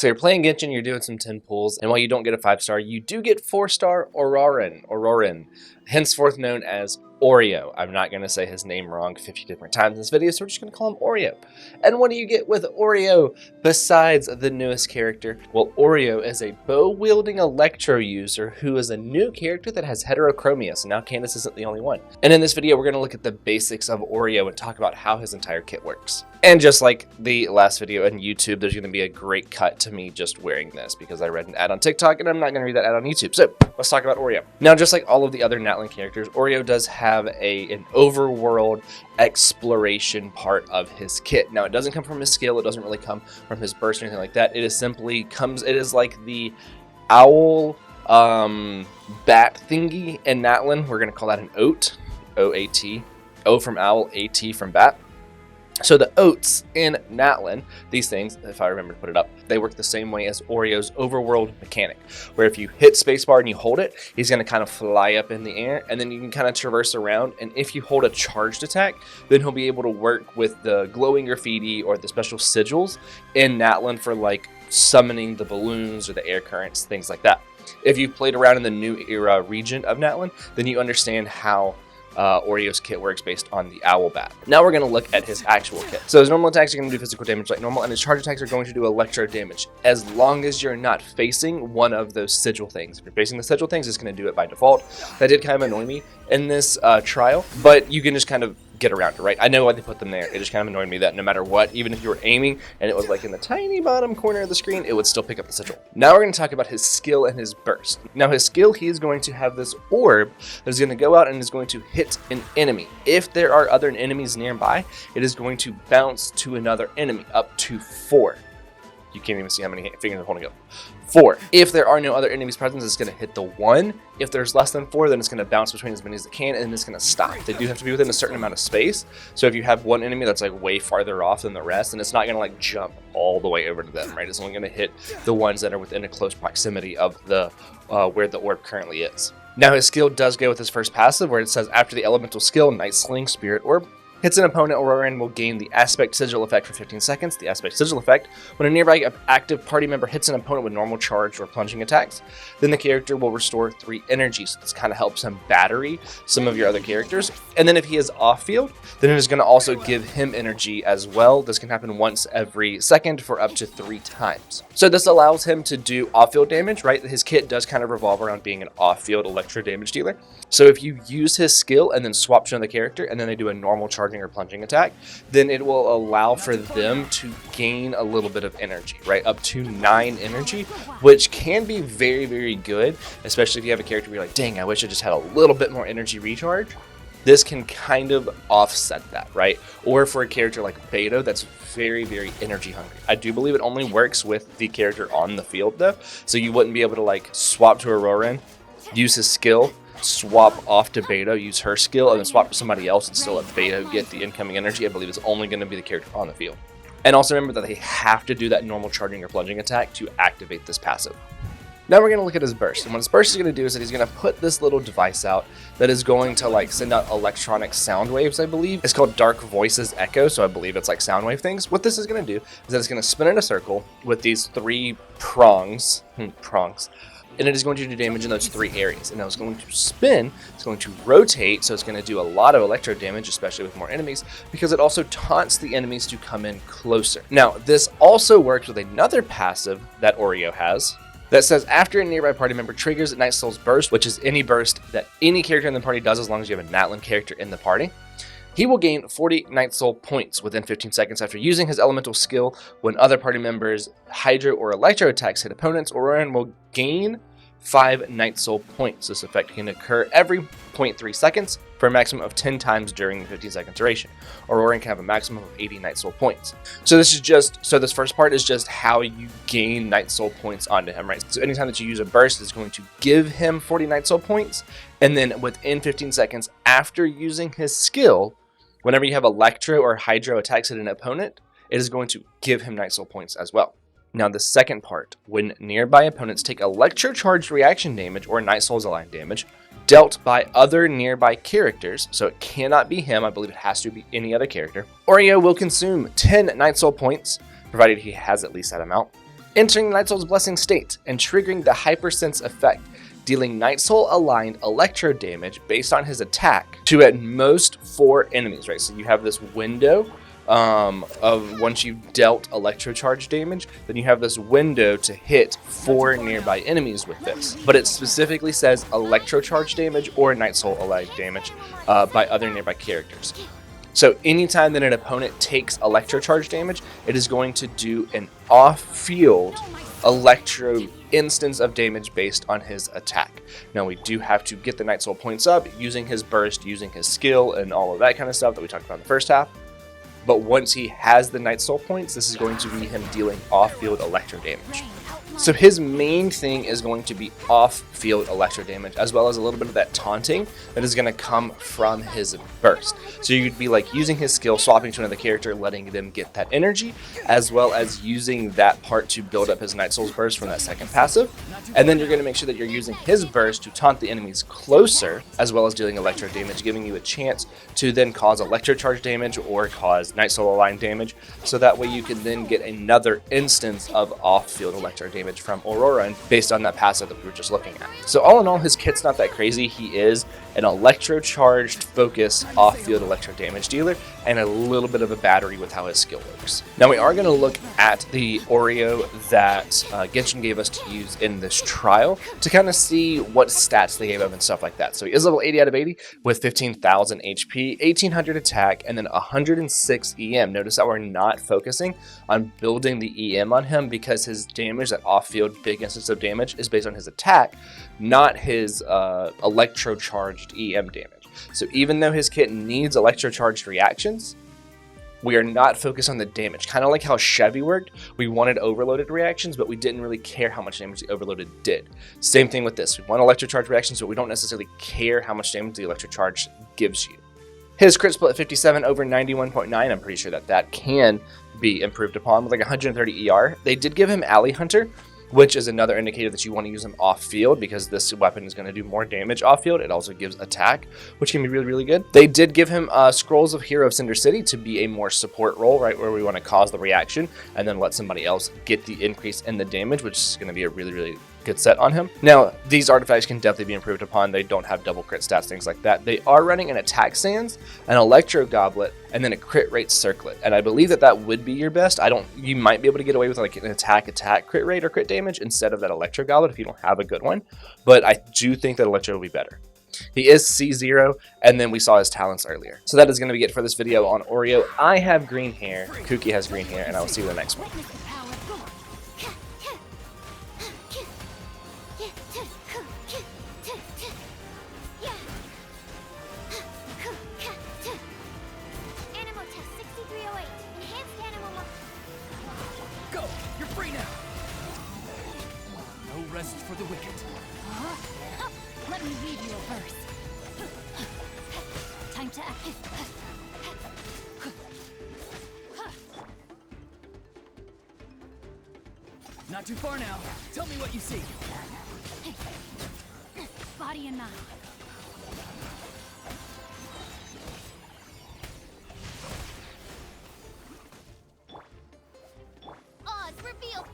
So you're playing Genshin, you're doing some 10 pulls, and while you don't get a 5-star, you do get 4-star Ororon, henceforth known as Oreo. I'm not going to say his name wrong 50 different times in this video, so we're just going to call him Oreo. And what do you get with Oreo besides the newest character? Well, Oreo is a bow-wielding Electro user who is a new character that has heterochromia, so now Candace isn't the only one. And in this video, we're going to look at the basics of Oreo and talk about how his entire kit works. And just like the last video on YouTube, there's going to be a great cut to me just wearing this because I read an ad on TikTok and I'm not going to read that ad on YouTube. So let's talk about Oreo. Now, just like all of the other Natlan characters, Oreo does have an overworld exploration part of his kit. Now, it doesn't come from his skill. It doesn't really come from his burst or anything like that. It is simply it is like the owl bat thingy in Natlan. We're going to call that an oat, O-A-T. O from owl, A-T from bat. So the oats in Natlan, these things, if I remember to put it up, they work the same way as Oreo's overworld mechanic, where if you hit spacebar and you hold it, he's going to kind of fly up in the air, and then you can kind of traverse around, and if you hold a charged attack, then he'll be able to work with the glowing graffiti or the special sigils in Natlan for like summoning the balloons or the air currents, things like that. If you've played around in the new era region of Natlan, then you understand how Oreo's kit works based on the owl bat. Now we're going to look at his actual kit. So his normal attacks are going to do physical damage like normal, and his charge attacks are going to do electro damage as long as you're not facing one of those sigil things. If you're facing the sigil things, it's going to do it by default. That did kind of annoy me in this trial, but you can just kind of get around it, right? I know why they put them there. It just kind of annoyed me that no matter what, even if you were aiming and it was like in the tiny bottom corner of the screen, it would still pick up the sigil. Now we're going to talk about his skill and his burst. Now his skill, he is going to have this orb that is going to go out and is going to hit an enemy. If there are other enemies nearby, it is going to bounce to another enemy, up to 4. You can't even see how many fingers I'm holding up. 4. If there are no other enemies present, it's going to hit the 1. If there's less than 4, then it's going to bounce between as many as it can, and then it's going to stop. They do have to be within a certain amount of space. So if you have one enemy that's like way farther off than the rest, then it's not going to like jump all the way over to them, right? It's only going to hit the ones that are within a close proximity of the where the orb currently is. Now his skill does go with his first passive, where it says after the elemental skill, Night Sling Spirit Orb hits an opponent, Ororon will gain the Aspect Sigil effect for 15 seconds. The Aspect Sigil effect, when a nearby active party member hits an opponent with normal charge or plunging attacks, then the character will restore 3 energy. So this kind of helps him battery some of your other characters. And then if he is off-field, then it is going to also give him energy as well. This can happen once every second for up to 3 times. So this allows him to do off-field damage, right? His kit does kind of revolve around being an off-field electro damage dealer. So if you use his skill and then swap to another character, and then they do a normal charging or plunging attack, then it will allow for them to gain a little bit of energy, right? Up to 9 energy, which can be very, very good, especially if you have a character where you're like, dang, I wish I just had a little bit more energy recharge. This can kind of offset that, right? Or for a character like Beto that's very, very energy hungry. I do believe it only works with the character on the field though, so you wouldn't be able to like swap to Ororon, use his skill, swap off to Beto, use her skill, and then swap to somebody else and still let Beto get the incoming energy. I believe it's only going to be the character on the field. And also remember that they have to do that normal charging or plunging attack to activate this passive. Now we're going to look at his burst. And what his burst is going to do is that he's going to put this little device out that is going to like send out electronic sound waves, I believe. It's called Dark Voices Echo, so I believe it's like sound wave things. What this is going to do is that it's going to spin in a circle with these 3 prongs, and it is going to do damage in those 3 areas. And now it's going to spin, it's going to rotate, so it's going to do a lot of electro damage, especially with more enemies, because it also taunts the enemies to come in closer. Now, this also works with another passive that Oreo has, that says after a nearby party member triggers Night Soul's burst, which is any burst that any character in the party does as long as you have a Natlan character in the party, he will gain 40 Night Soul points within 15 seconds after using his elemental skill. When other party members' Hydro or Electro attacks hit opponents, Ororon will gain 5 Night Soul points. This effect can occur every 0.3 seconds for a maximum of 10 times during the 15 second duration. Ororon can have a maximum of 80 Night Soul points. So this first part is just how you gain Night Soul points onto him, right? So anytime that you use a burst, it's going to give him 40 Night Soul points, and then within 15 seconds after using his skill, whenever you have Electro or Hydro attacks at an opponent, it is going to give him Night Soul points as well. Now the second part, when nearby opponents take Electro Charged reaction damage or Night Souls aligned damage dealt by other nearby characters, so it cannot be him, I believe it has to be any other character, Oreo will consume 10 Night Soul points, provided he has at least that amount, entering Night Soul's Blessing state and triggering the Hypersense effect, dealing Night Soul aligned electro damage based on his attack to at most 4 enemies, right? So you have this window of once you've dealt electro charge damage, then you have this window to hit 4 nearby enemies with this. But it specifically says electro charge damage or Night Soul aligned damage by other nearby characters. So anytime that an opponent takes electro charge damage, it is going to do an off-field electro instance of damage based on his attack. Now we do have to get the Night Soul points up using his burst, using his skill, and all of that kind of stuff that we talked about in the first half. But once he has the Night Soul points, this is going to be him dealing off-field electro damage. So his main thing is going to be off-field electro damage, as well as a little bit of that taunting that is going to come from his burst. So you'd be like using his skill, swapping to another character, letting them get that energy, as well as using that part to build up his Night Soul's burst from that second passive. And then you're going to make sure that you're using his burst to taunt the enemies closer, as well as dealing electro damage, giving you a chance to then cause electro charge damage or cause Night Soul aligned damage. So that way you can then get another instance of off-field electro damage from Ororon based on that passive that we were just looking at. So all in all, his kit's not that crazy. He is an electro-charged focus off-field electro damage dealer and a little bit of a battery with how his skill works. Now we are going to look at the Oreo that Genshin gave us to use in this trial to kind of see what stats they gave him and stuff like that. So he is level 80 out of 80 with 15,000 HP, 1800 attack, and then 106 EM. Notice that we're not focusing on building the EM on him because his damage, that off-field big instance of damage, is based on his attack, not his electro-charged EM damage. So even though his kit needs electro-charged reactions, we are not focused on the damage. Kind of like how Chevy worked, we wanted overloaded reactions, but we didn't really care how much damage the overloaded did. Same thing with this. We want electro-charged reactions, but we don't necessarily care how much damage the electro-charge gives you. His crit split at 57 over 91.9, I'm pretty sure that that can be improved upon with like 130 ER. They did give him Alley Hunter, which is another indicator that you want to use him off-field because this weapon is going to do more damage off-field. It also gives attack, which can be really, really good. They did give him Scrolls of Hero of Cinder City to be a more support role, right, where we want to cause the reaction and then let somebody else get the increase in the damage, which is going to be a really, really good set on him. Now, these artifacts can definitely be improved upon. They don't have double crit stats, things like that. They are running an attack sands, an electro goblet, and then a crit rate circlet. And I believe that that would be your best. You might be able to get away with like an attack crit rate or crit damage instead of that electro goblet if you don't have a good one. But I do think that electro will be better. He is C0, and then we saw his talents earlier. So that is going to be it for this video on Oreo. I have green hair, Kuki has green hair, and I will see you in the next one. Go! You're free now! No rest for the wicked. Let me read you a verse. Time to act. Not too far now. Tell me what you see. Body and mind. Oz, reveal!